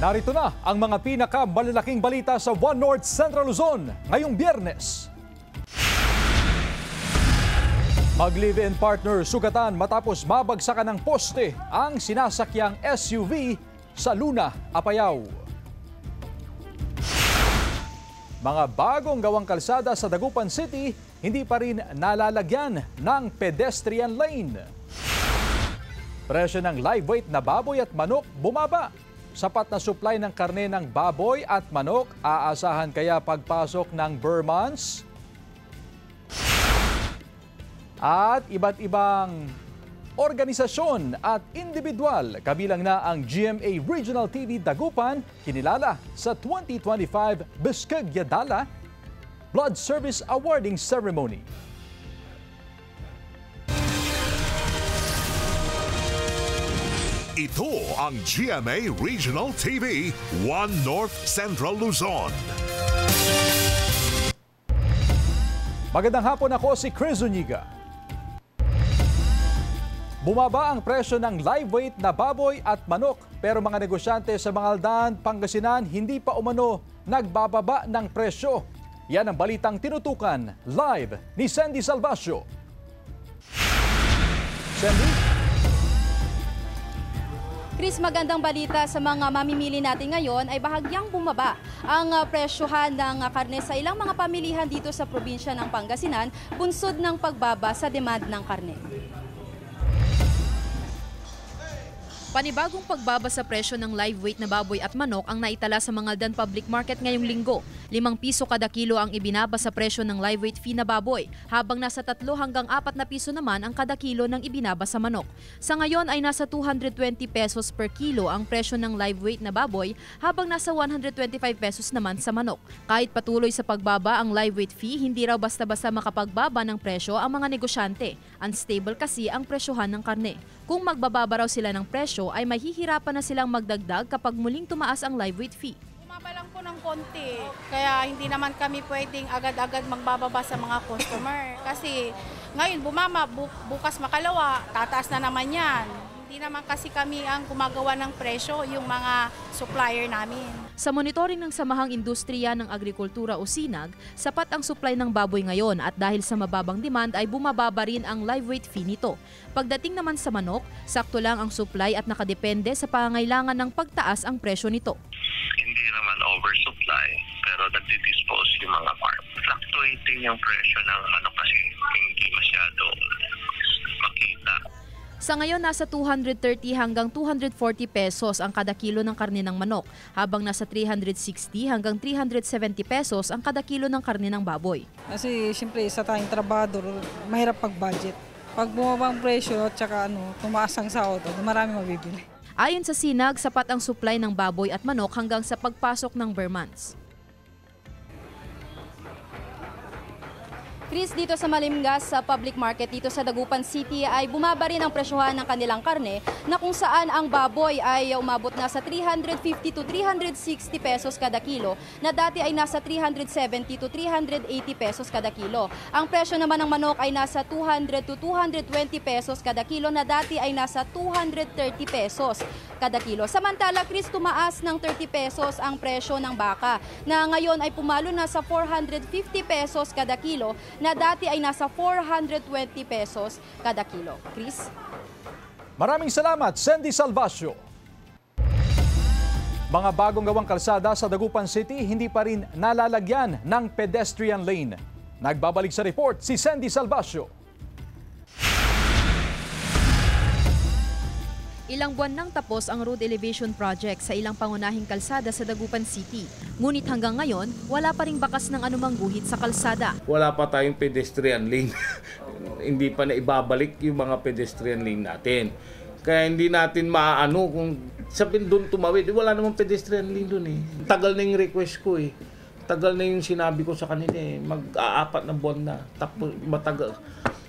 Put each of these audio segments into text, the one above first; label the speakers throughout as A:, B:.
A: Narito na ang mga pinakamalalaking balita sa One North Central Luzon ngayong Biyernes. Mag-live-in partner sugatan matapos mabagsakan ng poste ang sinasakyang SUV sa Luna, Apayao. Mga bagong gawang kalsada sa Dagupan City hindi pa rin nalalagyan ng pedestrian lane. Presyo ng live weight na baboy at manok bumaba. Sapat na supply ng karne ng baboy at manok, aasahan kaya pagpasok ng Burr months? At iba't ibang organisasyon at individual, kabilang na ang GMA Regional TV Dagupan, kinilala sa 2025 Biskeg Yadala Blood Service Awarding Ceremony.
B: Ito ang GMA Regional TV, One North Central Luzon.
A: Magandang hapon, ako si Chris Zuniga. Bumaba ang presyo ng live weight na baboy at manok, pero mga negosyante sa Mangaldan, Pangasinan hindi pa umano nagbababa ng presyo. Yan ang balitang tinutukan live ni Sandy Salvacio. Sandy?
C: Chris, magandang balita sa mga mamimili natin ngayon ay bahagyang bumaba ang presyohan ng karne sa ilang mga pamilihan dito sa probinsya ng Pangasinan, bunsod ng pagbaba sa demand ng karne. Panibagong pagbaba sa presyo ng live weight na baboy at manok ang naitala sa Mangaldan Public Market ngayong linggo. 5 piso kada kilo ang ibinaba sa presyo ng live weight fee na baboy, habang nasa 3 hanggang 4 na piso naman ang kada kilo ng ibinaba sa manok. Sa ngayon ay nasa 220 pesos per kilo ang presyo ng live weight na baboy, habang nasa 125 pesos naman sa manok. Kahit patuloy sa pagbaba ang live weight fee, hindi raw basta-basta makapagbaba ng presyo ang mga negosyante. Unstable kasi ang presyohan ng karne. Kung magbababa raw sila ng presyo, ay mahihirapan na silang magdagdag kapag muling tumaas ang live weight fee.
D: Bumaba lang po ng konti, kaya hindi naman kami pwedeng agad-agad magbababa sa mga customer. Kasi ngayon bumama, bukas makalawa, tataas na naman yan. Hindi naman kasi kami ang gumagawa ng presyo, yung mga supplier namin.
C: Sa monitoring ng Samahang Industriya ng Agrikultura o SINAG, sapat ang supply ng baboy ngayon at dahil sa mababang demand ay bumababa rin ang live weight fee nito. Pagdating naman sa manok, sakto lang ang supply at nakadepende sa pangangailangan ng pagtaas ang presyo nito.
E: Hindi naman oversupply, pero nagdi-dispose yung mga farm. Fluctuating yung presyo ng manok kasi hindi masyado makita.
C: Sa ngayon, nasa 230 hanggang 240 pesos ang kada kilo ng karne ng manok, habang nasa 360 hanggang 370 pesos ang kada kilo ng karne ng baboy.
F: Kasi siyempre sa tayong trabador, mahirap pag-budget. Pag bumaba ang presyo at saka tumaas ang sahod, marami mabibili.
C: Ayon sa SINAG, sapat ang supply ng baboy at manok hanggang sa pagpasok ng Burr months. Chris, dito sa Malimgas sa public market dito sa Dagupan City ay bumaba rin ang presyohan ng kanilang karne, na kung saan ang baboy ay umabot na sa 350 to 360 pesos kada kilo, na dati ay nasa 370 to 380 pesos kada kilo. Ang presyo naman ng manok ay nasa 200 to 220 pesos kada kilo, na dati ay nasa 230 pesos kada kilo. Samantala, Chris, tumaas ng 30 pesos ang presyo ng baka, na ngayon ay pumalo na sa 450 pesos kada kilo, na dati ay nasa 420 pesos kada kilo. Chris?
A: Maraming salamat, Sandy Salvacio. Mga bagong gawang kalsada sa Dagupan City hindi pa rin nalalagyan ng pedestrian lane. Nagbabalik sa report si Sandy Salvacio.
C: Ilang buwan nang tapos ang road elevation project sa ilang pangunahing kalsada sa Dagupan City. Ngunit hanggang ngayon, wala pa ring bakas ng anumang guhit sa kalsada.
G: Wala pa tayong pedestrian lane. Hindi pa na ibabalik yung mga pedestrian lane natin. Kaya hindi natin maaano kung sabihin doon tumawid. Wala namang pedestrian lane doon eh. Tagal na yung request ko eh. Tagal na yung sinabi ko sa kanila eh. Mag-aapat na buwan na.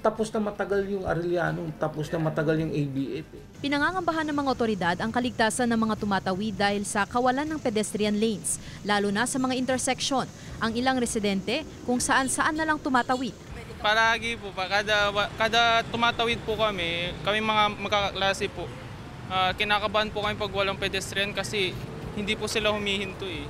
G: Tapos na matagal yung Arellano, tapos na matagal yung ABF.
C: Pinangangambahan ng mga otoridad ang kaligtasan ng mga tumatawid dahil sa kawalan ng pedestrian lanes, lalo na sa mga intersection. Ang ilang residente kung saan-saan na lang tumatawid.
H: Palagi po, kada tumatawid po kami mga magkaklase po, kinakabahan po kami pag walang pedestrian kasi hindi po sila humihinto eh.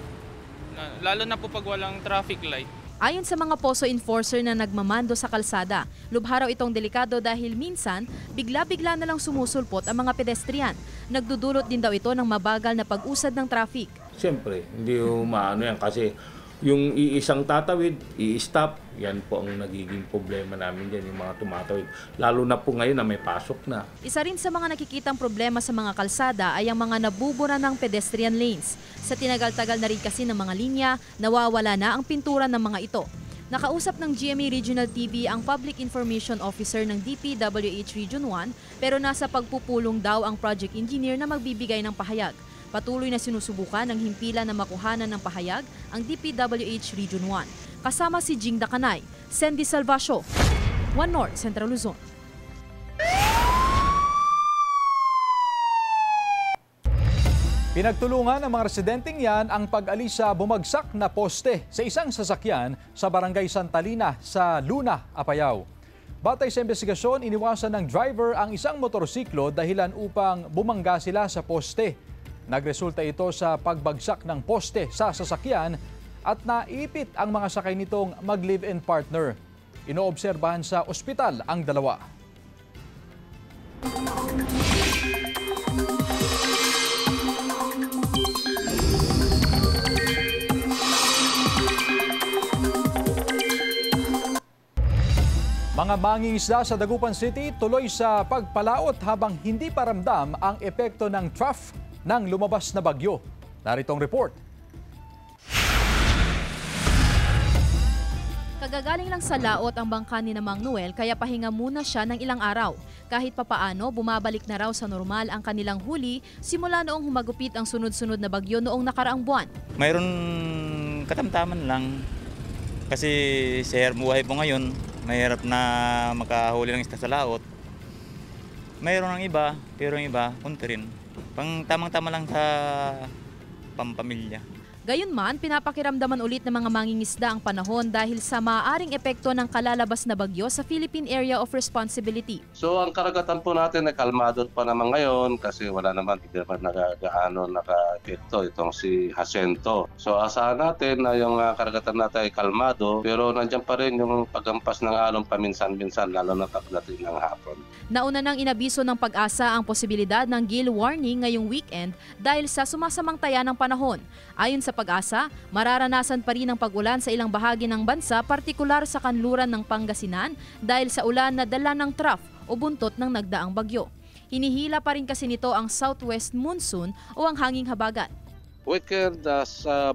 H: Lalo na po pag walang traffic light.
I: Ayon sa mga POSO enforcer na nagmamando sa kalsada, lubha raw itong delikado dahil minsan, bigla-bigla na lang sumusulpot ang mga pedestrian. Nagdudulot din daw ito ng mabagal na pag-usad ng traffic.
G: Siyempre, hindi maano yan kasi yung iisang tatawid, i-stop, yan po ang nagiging problema namin dyan, yung mga tumatawid. Lalo na po ngayon na may pasok na.
I: Isa rin sa mga nakikitang problema sa mga kalsada ay ang mga nabubura ng pedestrian lanes. Sa tinagal-tagal na rin kasi ng mga linya, nawawala na ang pintura ng mga ito. Nakausap ng GMA Regional TV ang Public Information Officer ng DPWH Region 1 pero nasa pagpupulong daw ang project engineer na magbibigay ng pahayag. Patuloy na sinusubukan ng himpilan na makuhanan ng pahayag ang DPWH Region 1. Kasama si Jing Dakanay, Sandy Salvacio, One North, Central Luzon.
A: Pinagtulungan ng mga residenteng yan ang pag-alis sa bumagsak na poste sa isang sasakyan sa Barangay Santalina sa Luna, Apayao. Batay sa investigasyon, iniwasan ng driver ang isang motorsiklo dahilan upang bumangga sila sa poste. Nagresulta ito sa pagbagsak ng poste sa sasakyan at naipit ang mga sakay nitong mag-live-in partner. Inoobserbahan sa ospital ang dalawa. Mga mangingisda sa Dagupan City tuloy sa pagpalaot habang hindi pa ramdam ang epekto ng trough ng lumabas na bagyo. Narito ang report.
I: Kagagaling lang sa laot ang bangka ni Mang Noel kaya pahinga muna siya ng ilang araw. Kahit papaano, bumabalik na raw sa normal ang kanilang huli simula noong humagupit ang sunod-sunod na bagyo noong nakaraang buwan.
J: Mayroon katamtaman lang kasi sa buhay po ngayon, mahirap na makahuli ng isda sa laot. Mayroon ng iba, pero yung iba, kunti rin. Pang tamang-tama lang sa pampamilya.
I: Gayunman, pinapakiramdaman ulit ng mga mangingisda ang panahon dahil sa maaaring epekto ng kalalabas na bagyo sa Philippine Area of Responsibility.
K: So ang karagatan po natin ay kalmado pa naman ngayon kasi wala naman, hindi naman naka-epekto itong si Jacinto. So asahan natin na yung karagatan natin ay kalmado pero nandiyan pa rin yung pagampas ng alon paminsan-minsan lalo na pagdating ng hapon.
I: Nauna nang inabiso ng Pag-asa ang posibilidad ng gale warning ngayong weekend dahil sa sumasamang taya ng panahon. Ayon sa Pag-asa, mararanasan pa rin ang pag-ulan sa ilang bahagi ng bansa, partikular sa kanluran ng Pangasinan dahil sa ulan na dala ng trough o buntot ng nagdaang bagyo. Hinihila pa rin kasi nito ang southwest monsoon o ang hanging habagat.
K: Weekend,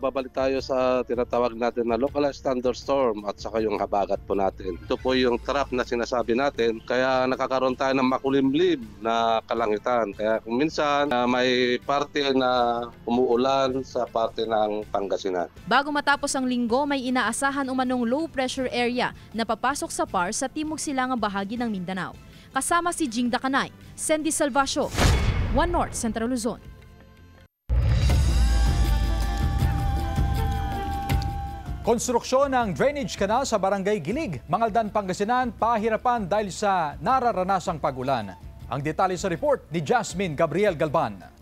K: babalik tayo sa tinatawag natin na localized thunderstorm at saka yung habagat po natin. Ito po yung trap na sinasabi natin, kaya nakakaroon tayo ng makulimlim na kalangitan. Kaya kung minsan may parte na umuulan sa parte ng Pangasinan.
I: Bago matapos ang linggo, may inaasahan umanong low pressure area na papasok sa PAR sa timog silangang bahagi ng Mindanao. Kasama si Jing Dakanay, Sandy Salvacio, One North, Central Luzon.
A: Konstruksyon ng drainage canal sa Barangay Gilig, Mangaldan, Pangasinan, pahirapan dahil sa nararanasang pag-ulan. Ang detalye sa report ni Jasmine Gabriel Galban.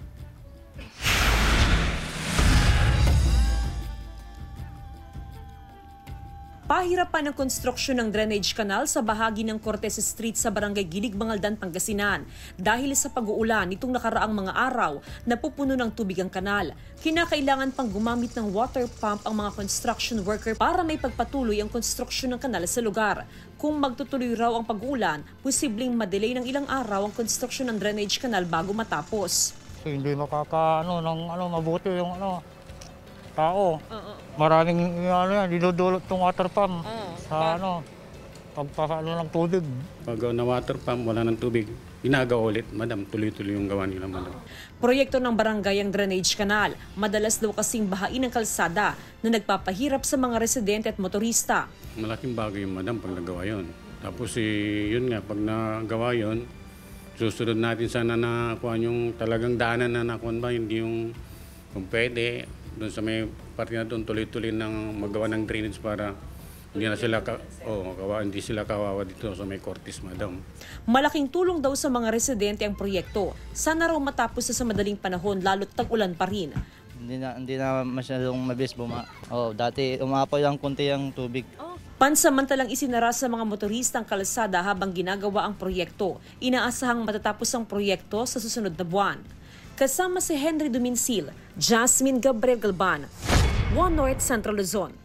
L: Pahirapan ang konstruksyon ng drainage canal sa bahagi ng Cortez Street sa Barangay Gilig, Mangaldan, Pangasinan. Dahil sa pag-uulan nitong nakaraang mga araw, napupuno ng tubig ang kanal. Kinakailangan pang gumamit ng water pump ang mga construction worker para may pagpatuloy ang konstruksyon ng kanal sa lugar. Kung magtutuloy raw ang pag-uulan, posibleng madelay ng ilang araw ang konstruksyon ng drainage canal bago matapos.
M: Hindi mabuti yung tao. Maraming dinudulot ng water pump sa pagpapalo ng tubig.
N: Pag na water pump, wala ng tubig, ginagawa ulit, madam, tuloy-tuloy yung gawa nila, madam.
L: Proyekto ng barangay ang drainage canal. Madalas daw kasing bahain ng kalsada na nagpapahirap sa mga residente at motorista.
N: Malaking bagay yung madam pag nagawa yun. Tapos yun nga, pag nagawa yun, susunod natin sana na kuha yung talagang daanan na nakuha ba, hindi yung kung pwede, doon sa may parte na doon tuloy-tuloy ng magawa ng drainage para hindi na sila hindi sila kawawa dito sa may Cortez, madam.
L: Malaking tulong daw sa mga residente ang proyekto. Sana raw matapos sa madaling panahon lalo't tag-ulan pa rin.
O: Hindi na masyadong mabilis dati umapaw lang kunti ang tubig.
L: Pansamantalang isinara sa mga motorista ang kalsada habang ginagawa ang proyekto. Inaasahang matatapos ang proyekto sa susunod na buwan. Kasama si Henry Duminsil, Jasmine Gabriel Galban, One North Central Luzon.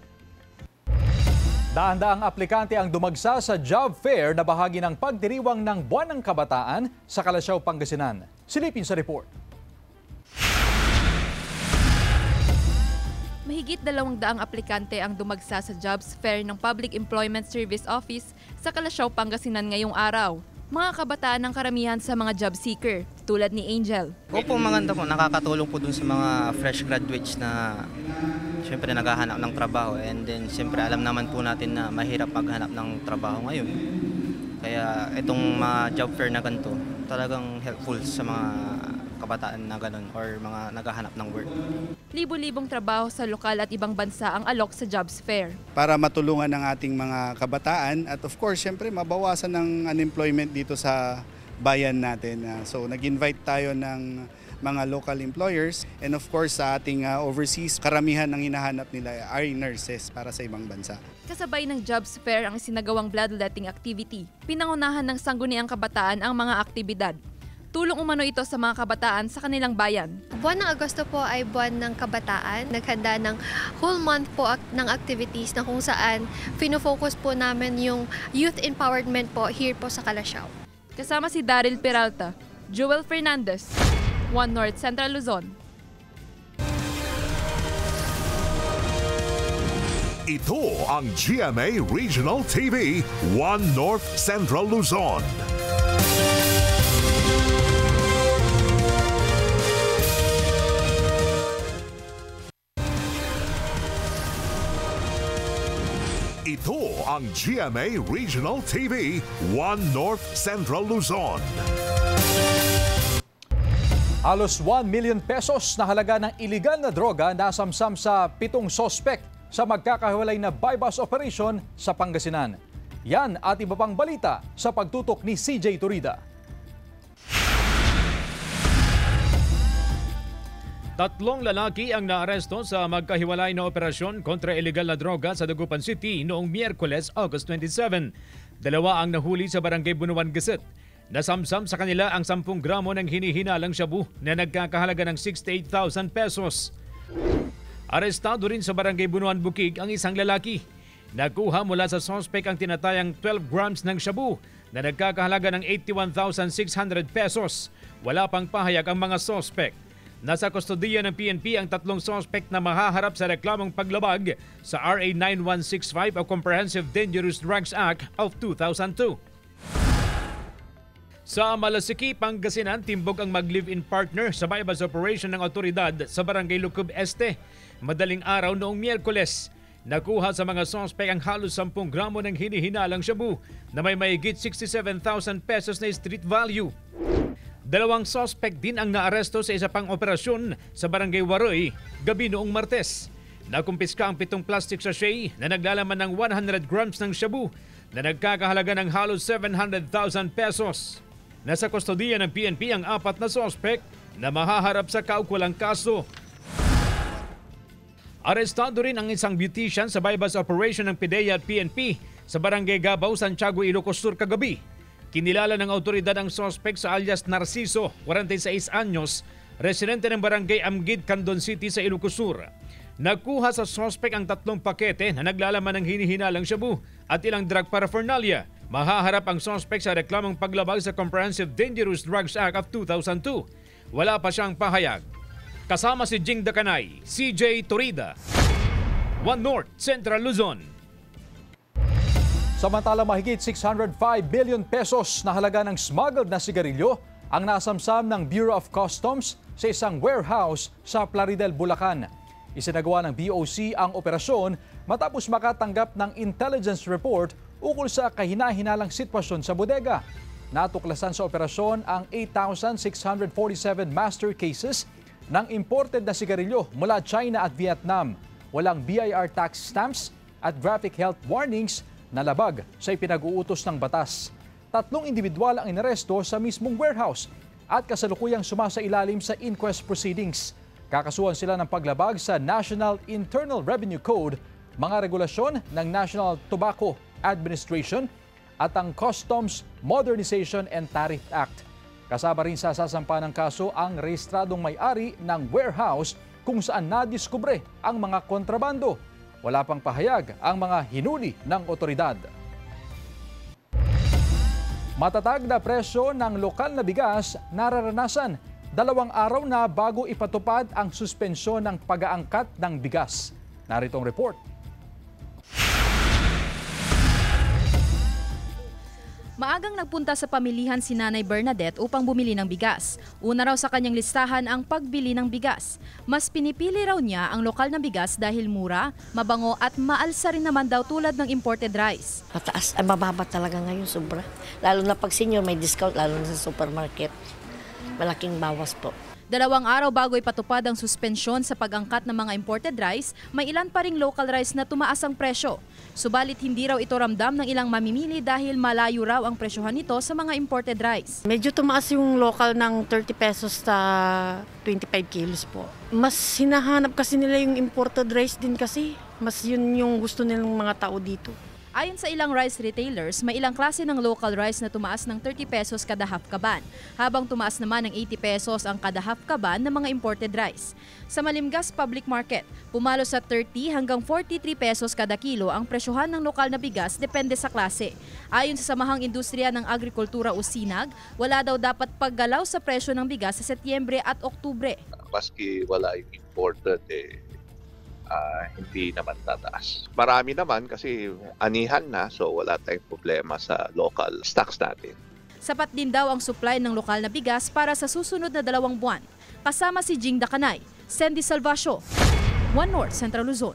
A: Daan-daang aplikante ang dumagsa sa job fair na bahagi ng pagdiriwang ng Buwan ng Kabataan sa Calasiao, Pangasinan. Silipin sa report.
I: Mahigit 200 aplikante ang dumagsa sa jobs fair ng Public Employment Service Office sa Calasiao, Pangasinan ngayong araw. Mga kabataan ang karamihan sa mga job seeker, tulad ni Angel.
P: Opo, maganda po. Nakakatulong po dun sa mga fresh graduates na siyempre naghahanap ng trabaho. And then siyempre alam naman po natin na mahirap maghanap ng trabaho ngayon. Kaya itong mga job fair na ganito, talagang helpful sa mga kabataan na ganun or mga naghahanap ng work.
I: Libo-libong trabaho sa lokal at ibang bansa ang alok sa jobs fair.
Q: Para matulungan ng ating mga kabataan at of course, syempre mabawasan ng unemployment dito sa bayan natin. So nag-invite tayo ng mga local employers and of course sa ating overseas, karamihan ng hinahanap nila ay nurses para sa ibang bansa.
I: Kasabay ng jobs fair ang sinagawang bloodletting activity. Pinangunahan ng sangguniang kabataan ang mga aktibidad. Tulong umano ito sa mga kabataan sa kanilang bayan.
R: Buwan ng Agosto po ay buwan ng kabataan. Naghanda ng whole month po ng activities na kung saan fino-focus po namin yung youth empowerment po here po sa Calasiao.
I: Kasama si Daryl Peralta, Joel Fernandez, One North Central Luzon.
B: Ito ang GMA Regional TV, One North Central Luzon. Ito ang GMA Regional TV, One North Central Luzon.
A: Halos 1 million pesos na halaga ng iligal na droga nasamsam sa 7 sospek sa magkakahiwalay na buy-bust operation sa Pangasinan. Yan at iba pang balita sa pagtutok ni CJ Turida.
S: Tatlong lalaki ang naaresto sa magkahiwalay na operasyon kontra iligal na droga sa Dagupan City noong Miyerkules, August 27. Dalawa ang nahuli sa Barangay Bunuan Geset. Nasamsam sa kanila ang 10 gramo ng hinihinalang shabu na nagkakahalaga ng 68,000 pesos. Arestado rin sa Barangay Bunuan Bukig ang isang lalaki. Nakuha mula sa sospek ang tinatayang 12 grams ng shabu na nagkakahalaga ng 81,600 pesos. Wala pang pahayag ang mga sospek. Nasa kustodiya ng PNP ang 3 sospek na mahaharap sa reklamong paglabag sa RA 9165 o Comprehensive Dangerous Drugs Act of 2002. Sa Malasiki, Pangasinan, timbog ang mag-live-in partner sa buy-bust operation ng otoridad sa Barangay Lucub Este. Madaling araw noong Miyerkules, nakuha sa mga sospek ang halos 10 gramo ng hinihinalang shabu na may mahigit 67,000 pesos na street value. 2 sospek din ang naaresto sa isa pang operasyon sa Barangay Waroy gabi noong Martes. Nakumpiska ang 7 plastic sachet na naglalaman ng 100 grams ng shabu na nagkakahalaga ng halos 700,000 pesos. Nasa kustodiya ng PNP ang 4 na sospek na mahaharap sa kaukulang kaso. Arestado rin ang isang beautician sa buy-bust operation ng PIDEA at PNP sa Barangay Gabaw, Santiago, Ilocos Sur kagabi. Kinilala ng autoridad ang sospek sa alias Narciso, 46 anyos, residente ng Barangay Amgid, Candon City sa Ilocos Sur. Nakuha sa sospek ang 3 pakete na naglalaman ng hinihinalang shabu at ilang drug paraphernalia. Mahaharap ang sospek sa reklamong paglabag sa Comprehensive Dangerous Drugs Act of 2002. Wala pa siyang pahayag. Kasama si Jing Dakanay, CJ Turida, One North Central Luzon.
A: Samantala, mahigit 605 billion pesos na halaga ng smuggled na sigarilyo ang nasamsam ng Bureau of Customs sa isang warehouse sa Plaridel, Bulacan. Isinagawa ng BOC ang operasyon matapos makatanggap ng intelligence report ukol sa kahina-hinalang sitwasyon sa bodega. Natuklasan sa operasyon ang 8,647 master cases ng imported na sigarilyo mula China at Vietnam. Walang BIR tax stamps at graphic health warnings na labag sa ipinag-uutos ng batas. 3 individual ang inaresto sa mismong warehouse at kasalukuyang sumasailalim sa inquest proceedings. Kakasuhan sila ng paglabag sa National Internal Revenue Code, mga regulasyon ng National Tobacco Administration at ang Customs Modernization and Tariff Act. Kasama rin sa sasampa ng kaso ang rehistradong may-ari ng warehouse kung saan nadiskubre ang mga kontrabando. Wala pang pahayag ang mga hinuli ng otoridad. Matatag na presyo ng lokal na bigas nararanasan 2 araw na bago ipatupad ang suspensyon ng pag-aangkat ng bigas. Narito ang report.
I: Maagang nagpunta sa pamilihan si Nanay Bernadette upang bumili ng bigas. Una raw sa kanyang listahan ang pagbili ng bigas. Mas pinipili raw niya ang lokal na bigas dahil mura, mabango at maalsa rin naman daw tulad ng imported rice.
T: Mataas, mababa talaga ngayon, sobra. Lalo na pag senior may discount, lalo na sa supermarket. Malaking bawas po.
I: 2 araw bago ipatupad ang suspensyon sa pag-angkat ng mga imported rice, may ilan pa ring local rice na tumaas ang presyo. Subalit hindi raw ito ramdam ng ilang mamimili dahil malayo raw ang presyohan nito sa mga imported rice.
U: Medyo tumaas yung local ng 30 pesos sa 25 kilos po. Mas hinahanap kasi nila yung imported rice din kasi. Mas yun yung gusto nilang mga tao dito.
I: Ayon sa ilang rice retailers, may ilang klase ng local rice na tumaas ng 30 pesos kada half kaban, habang tumaas naman ng 80 pesos ang kada half kaban ng mga imported rice. Sa Malimgas Public Market, pumalo sa 30 hanggang 43 pesos kada kilo ang presyohan ng lokal na bigas depende sa klase. Ayon sa Samahang Industriya ng Agrikultura o SINAG, wala daw dapat paggalaw sa presyo ng bigas sa Setyembre at Oktubre.
V: Maski wala yung imported, hindi naman tataas. Marami naman kasi anihan na, so wala tayong problema sa local stocks natin.
I: Sapat din daw ang supply ng lokal na bigas para sa susunod na 2 buwan. Kasama si Jing Dakanay, Sandy Salvacio, One North Central Luzon.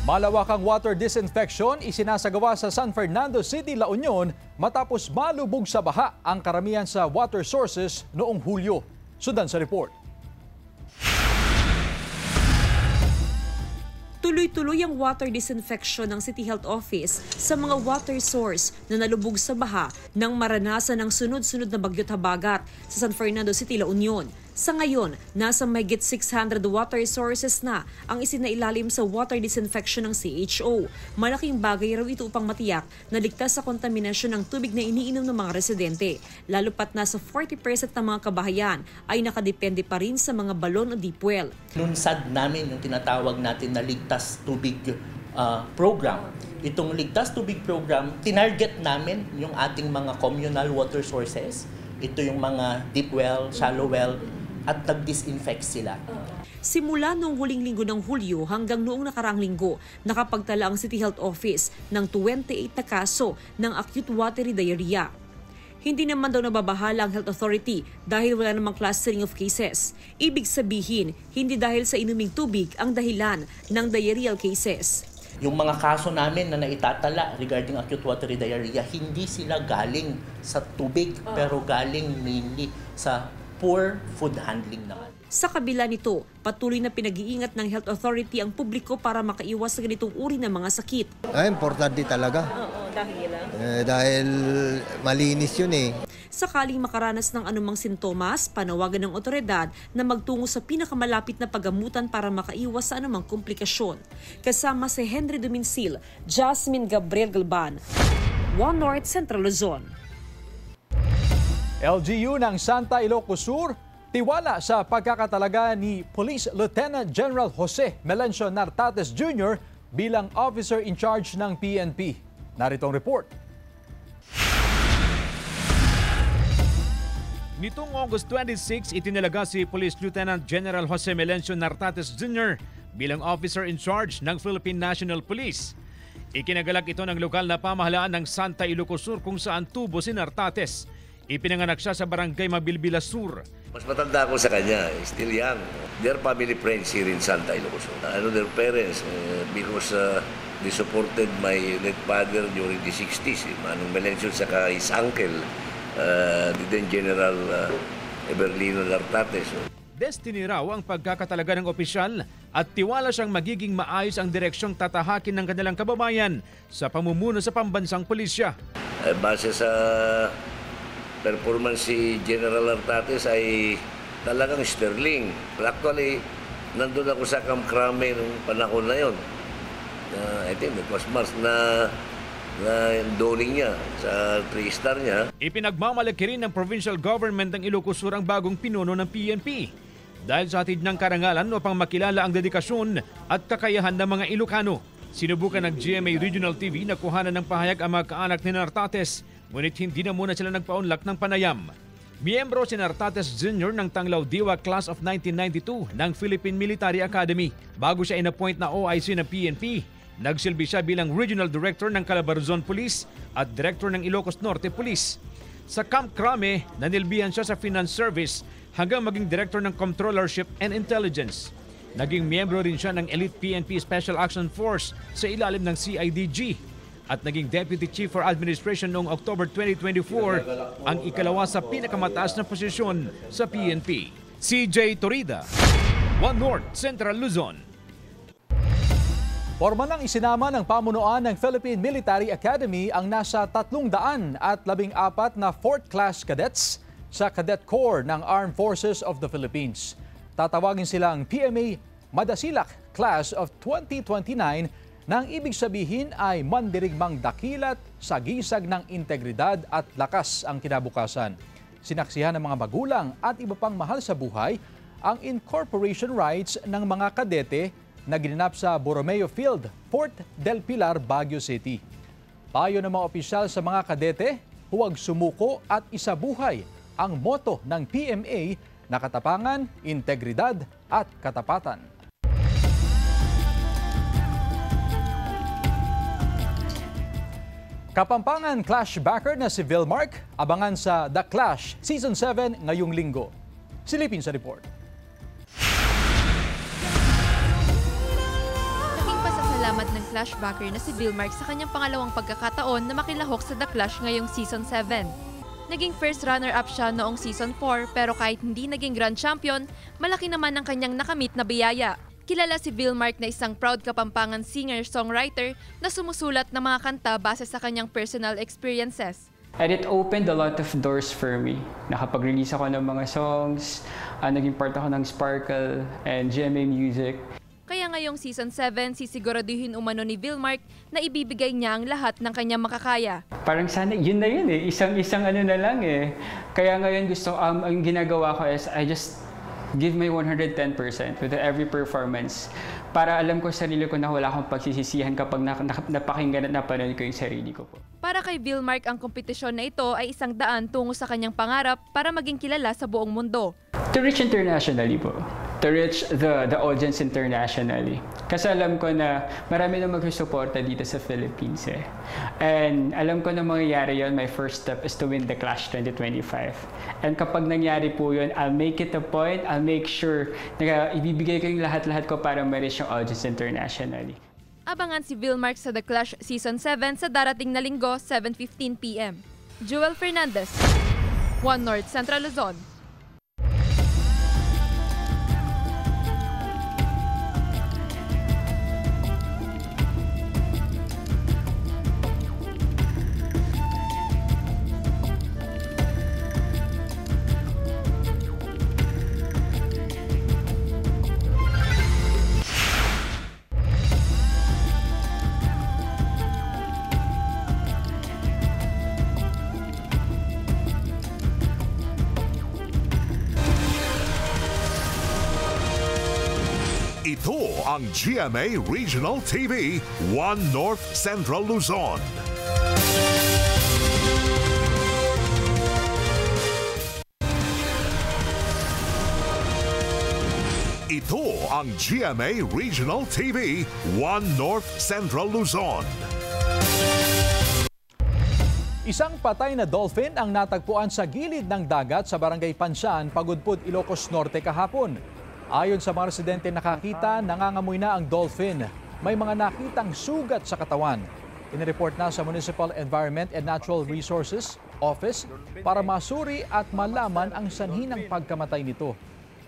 A: Malawakang water disinfection isinasagawa sa San Fernando City, La Union matapos malubog sa baha ang karamihan sa water sources noong Hulyo. Sundan sa report.
L: Tuloy-tuloy ang water disinfection ng City Health Office sa mga water source na nalubog sa baha nang maranasan ng sunod-sunod na bagyo't habagat sa San Fernando City, La Union. Sa ngayon, nasa mahigit 600 water sources na ang isinailalim sa water disinfection ng CHO. Malaking bagay raw ito upang matiyak na ligtas sa kontaminasyon ng tubig na iniinom ng mga residente, lalo pat nasa 40% ng mga kabahayan ay nakadepende pa rin sa mga balon o deep well.
W: Lunsad namin yung tinatawag natin na Ligtas Tubig program. Itong Ligtas Tubig program, tinarget namin yung ating mga communal water sources. Ito yung mga deep well, shallow well, at nag-disinfect sila.
L: Simula noong huling linggo ng Hulyo hanggang noong nakaraang linggo, nakapagtala ang City Health Office ng 28 na kaso ng acute watery diarrhea. Hindi naman daw nababahala ang Health Authority dahil wala namang clustering of cases. Ibig sabihin, hindi dahil sa inuming tubig ang dahilan ng diarrheal cases.
W: Yung mga kaso namin na naitatala regarding acute watery diarrhea, hindi sila galing sa tubig pero galing mainly sa poor food handling naman.
L: Sa kabila nito, patuloy na pinag-iingat ng Health Authority ang publiko para makaiwas sa ganitong uri ng mga sakit.
X: Importante talaga.
L: Oo, dahil
X: dahil malinis yun eh.
L: Sakaling makaranas ng anumang sintomas, panawagan ng otoridad na magtungo sa pinakamalapit na paggamutan para makaiwas sa anumang komplikasyon. Kasama si Henry Duminsil, Jasmine Gabriel Galban, One North Central Luzon.
A: LGU ng Santa Ilocos Sur, tiwala sa pagkakatalaga ni Police Lieutenant General Jose Melencio Nartates Jr. bilang officer in charge ng PNP. Narito ang report.
S: Nitong August 26, itinalaga si Police Lieutenant General Jose Melencio Nartates Jr. bilang officer in charge ng Philippine National Police. Ikinagalak ito ng lokal na pamahalaan ng Santa Ilocos Sur kung saan tubo si Nartates. Ipinanganak siya sa barangay Mabilbila Sur.
Y: Mas matanda ako sa kanya, still young. They're family friends here in Santa Ilocos Sur. I know their parents because they supported my late father during the 60s. Manong Melencio saka his uncle, then General Eberlino Nartates.
S: Destiny raw ang pagkakatalaga ng opisyal at tiwala siyang magiging maayos ang direksyong tatahakin ng kanilang kababayan sa pamumuno sa pambansang pulisya.
Y: Base sa performance si General Nartates ay talagang sterling. Actually, nandun ako sa Camp Crame nung panahon na yun. I think it was Mars na doning niya sa 3-star niya.
S: Ipinagmamalaki rin ng provincial government ng Ilocos Sur ang bagong pinuno ng PNP dahil sa hatid ng karangalan upang makilala ang dedikasyon at kakayahan ng mga Ilocano. Sinubukan ng GMA Regional TV na kuhanan ng pahayag ang mga kaanak ni Nartates, ngunit hindi na muna sila nagpaunlak ng panayam. Miyembro si Nartates Jr. ng Tanglaw Diwa Class of 1992 ng Philippine Military Academy. Bago siya in-appoint na OIC ng PNP, nagsilbi siya bilang Regional Director ng Calabarzon Police at Director ng Ilocos Norte Police. Sa Camp Crame, nanilbihan siya sa Finance Service hanggang maging Director ng Controllership and Intelligence. Naging miyembro rin siya ng Elite PNP Special Action Force sa ilalim ng CIDG at naging Deputy Chief for Administration noong October 2024, ang ikalawa sa pinakamataas na posisyon sa PNP. CJ Torida, One North Central Luzon.
A: Formal nang isinama ng pamunuan ng Philippine Military Academy ang nasa 314 na 4th class cadets sa Cadet Corps ng Armed Forces of the Philippines. Tatawagin silang PMA Madasilak Class of 2029 nang ibig sabihin ay mandirigmang dakilat sa gisag ng integridad at lakas ang kinabukasan. Sinaksihan ng mga magulang at iba pang mahal sa buhay ang incorporation rights ng mga kadete na ginanap sa Borromeo Field, Fort del Pilar, Baguio City. Payo ng mga opisyal sa mga kadete, huwag sumuko at isabuhay ang motto ng PMA na katapangan, integridad at katapatan. Kapampangan Clash-backer na si Vilmark, abangan sa The Clash Season 7 ngayong linggo. Silipin sa report.
I: Salamat ng Clash-backer na si Vilmark sa kanyang pangalawang pagkakataon na makilahok sa The Clash ngayong Season 7. Naging first runner-up siya noong Season 4 pero kahit hindi naging grand champion, malaki naman ang kanyang nakamit na biyaya. Kilala si Vilmark na isang proud Kapampangan singer-songwriter na sumusulat ng mga kanta base sa kanyang personal experiences.
C: And it opened a lot of doors for me. Nakapag-release ako ng mga songs, naging part ako ng Sparkle and GMA Music.
I: Kaya ngayong Season 7, sisiguraduhin umano ni Vilmark na ibibigay niya ang lahat ng kanyang makakaya.
C: Parang sana yun na yun eh, isang ano na lang eh. Kaya ngayon gusto, ang ginagawa ko is I just give my 110% with every performance. Para alam ko sa sarili ko na wala akong pagsisisihan kapag napakinggan at napanood ko yung sarili ko po.
I: Para kay Vilmark, ang kompetisyon na ito ay isang daan tungo sa kanyang pangarap para maging kilala sa buong mundo.
C: To reach internationally po. To reach the audience internationally. Kasi alam ko na marami na magsusuporta dito sa Philippines eh. And alam ko na mangyayari yun, my first step is to win the Clash 2025. And kapag nangyari po yun, I'll make it a point, I'll make sure na ibibigay ko yung lahat-lahat ko para ma-reach yung audience internationally.
I: Abangan si Vilmark sa The Clash Season 7 sa darating na linggo, 7:15 p.m. Joel Fernandez, One North Central Luzon.
B: Ito ang GMA Regional TV, One North Central Luzon. Ito ang GMA Regional TV, One North Central Luzon.
A: Isang patay na dolphin ang natagpuan sa gilid ng dagat sa Barangay Pansyan, Pagudpud, Ilocos Norte kahapon. Ayon sa mga residente nakakita, nangangamoy na ang dolphin. May mga nakitang sugat sa katawan. Inireport na sa Municipal Environment and Natural Resources Office para masuri at malaman ang sanhi ng pagkamatay nito.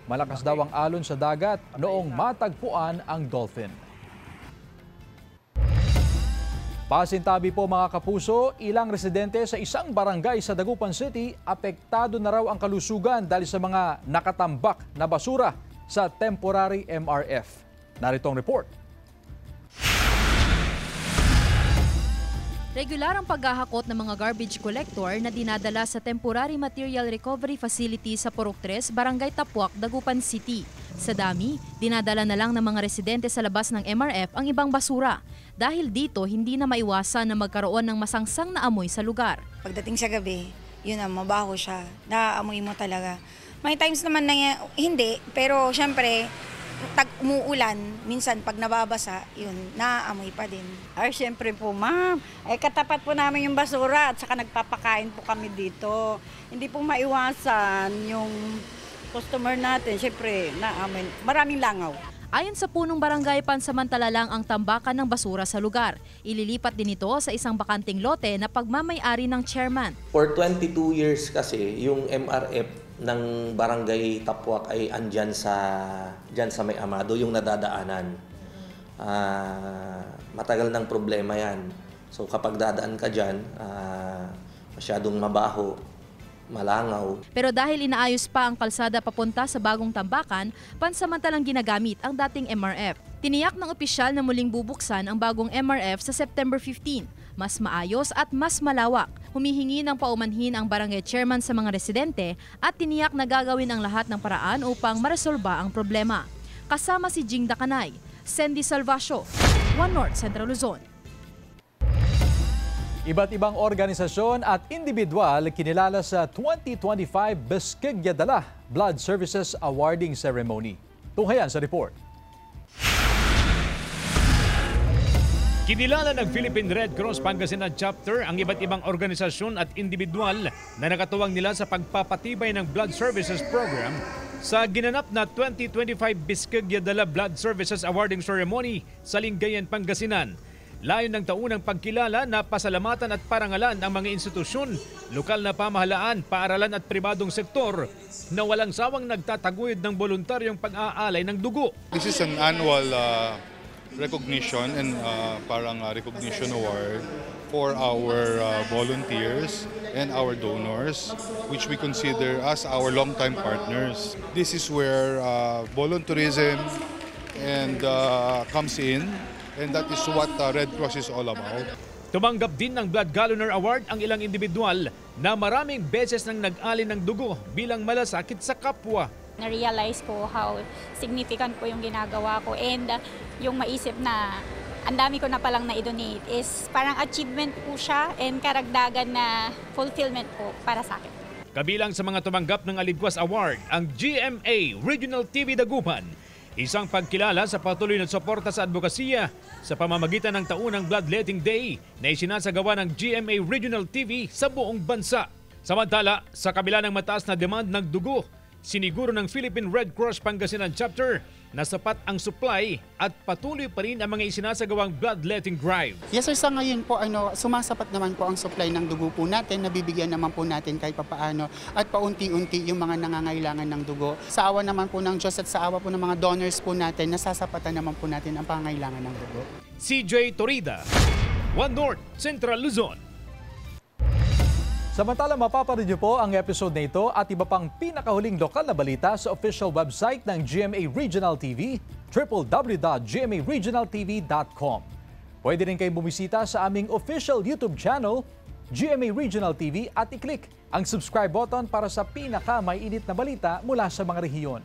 A: Malakas daw ang alon sa dagat noong matagpuan ang dolphin. Pasintabi po mga kapuso, ilang residente sa isang barangay sa Dagupan City apektado na raw ang kalusugan dahil sa mga nakatambak na basura sa temporary MRF. Narito ang report.
I: Regular ang paghahakot ng mga garbage collector na dinadala sa Temporary Material Recovery Facility sa Purok 3, Barangay Tapuak, Dagupan City. Sa dami, dinadala na lang ng mga residente sa labas ng MRF ang ibang basura. Dahil dito, hindi na maiwasan na magkaroon ng masangsang na amoy sa lugar.
D: Pagdating sa gabi, yun na, mabaho siya. Naaamoy mo talaga. May times naman na hindi, pero syempre, umuulan, minsan pag nababasa, yun, naaamoy pa din.
E: Ay, syempre po, ma'am. Katapat po namin yung basura at saka nagpapakain po kami dito. Hindi po maiwasan yung customer natin, syempre, naamoy. Maraming langaw.
I: Ayon sa punong barangay, pansamantala lang ang tambakan ng basura sa lugar. Ililipat din ito sa isang bakanting lote na pagmamay-ari ng chairman.
F: For 22 years kasi, yung MRF ng Barangay Tapuak ay andyan dyan sa May Amado, yung nadadaanan. Matagal ng problema yan. So kapag dadaan ka dyan, masyadong mabaho, malangaw.
I: Pero dahil inaayos pa ang kalsada papunta sa bagong tambakan, pansamantalang ginagamit ang dating MRF. Tiniyak ng opisyal na muling bubuksan ang bagong MRF sa September 15. Mas maayos at mas malawak. Humihingi ng paumanhin ang barangay chairman sa mga residente at tiniyak na gagawin ang lahat ng paraan upang maresolba ang problema. Kasama si Jing Dakanay, Sandy Salvacio, One North Central Luzon.
A: Iba't ibang organisasyon at individual kinilala sa 2025 Beskegya Dala Blood Services Awarding Ceremony. Tunghayan sa report.
S: Kinilala ng Philippine Red Cross Pangasinan Chapter ang iba't ibang organisasyon at individual na nakatuwang nila sa pagpapatibay ng Blood Services Program sa ginanap na 2025 Beskegya Dala Blood Services Awarding Ceremony sa Lingayen, Pangasinan. Layon ng taunang pagkilala na pasalamatan at parangalan ang mga institusyon, lokal na pamahalaan, paaralan at pribadong sektor na walang sawang nagtataguyod ng voluntaryong pag-aalay ng dugo.
G: This is an annual recognition and recognition award for our volunteers and our donors, which we consider as our longtime partners. This is where volunteerism and comes in. And that is what Red Cross is all about.
S: Tumanggap din ng Blood Galloner Award ang ilang individual na maraming beses nang nag-alin ng dugo bilang malasakit sa kapwa.
H: Na-realize ko how significant po yung ginagawa ko and yung maisip na ang dami ko na palang na-donate is parang achievement po siya and karagdagan na fulfillment po para sa akin.
S: Kabilang sa mga tumanggap ng Aligwas Award ang GMA Regional TV Dagupan. Isang pagkilala sa patuloy na suporta sa advokasya sa pamamagitan ng taunang Bloodletting Day na isinasagawa ng GMA Regional TV sa buong bansa. Samantala, sa kabila ng mataas na demand ng dugo, siniguro ng Philippine Red Cross Pangasinan Chapter na sapat ang supply at patuloy pa rin ang mga isinasagawang bloodletting drive.
Z: Yes sir, sa ngayon po sumasapat naman po ang supply ng dugo po natin, nabibigyan naman po natin kahit papaano at paunti-unti yung mga nangangailangan ng dugo. Sa awa naman po ng Diyos at sa awa po ng mga donors po natin, nasasapatan naman po natin ang pangangailangan ng dugo.
S: CJ Torida, One North Central Luzon.
A: Samantala, mapapanood niyo po ang episode na ito at iba pang pinakahuling lokal na balita sa official website ng GMA Regional TV, www.gmaregionaltv.com. Pwede rin kayong bumisita sa aming official YouTube channel, GMA Regional TV, at i-click ang subscribe button para sa pinaka-maiinit na balita mula sa mga rehiyon.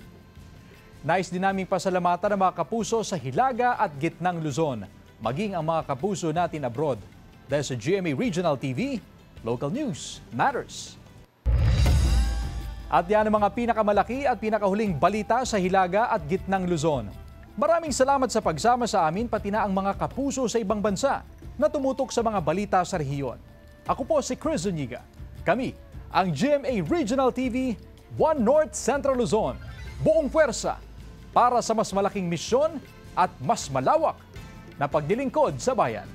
A: Nais din naming pasalamatan ang mga kapuso sa Hilaga at Gitnang Luzon, maging ang mga kapuso natin abroad. Dahil sa GMA Regional TV, local news matters. At yan ang mga pinakamalaki at pinakahuling balita sa Hilaga at Gitnang Luzon. Maraming salamat sa pagsama sa amin pati na ang mga kapuso sa ibang bansa na tumutok sa mga balita sa rehiyon. Ako po si Chris Zuniga. Kami ang GMA Regional TV, One North Central Luzon. Buong puwersa para sa mas malaking misyon at mas malawak na paglilingkod sa bayan.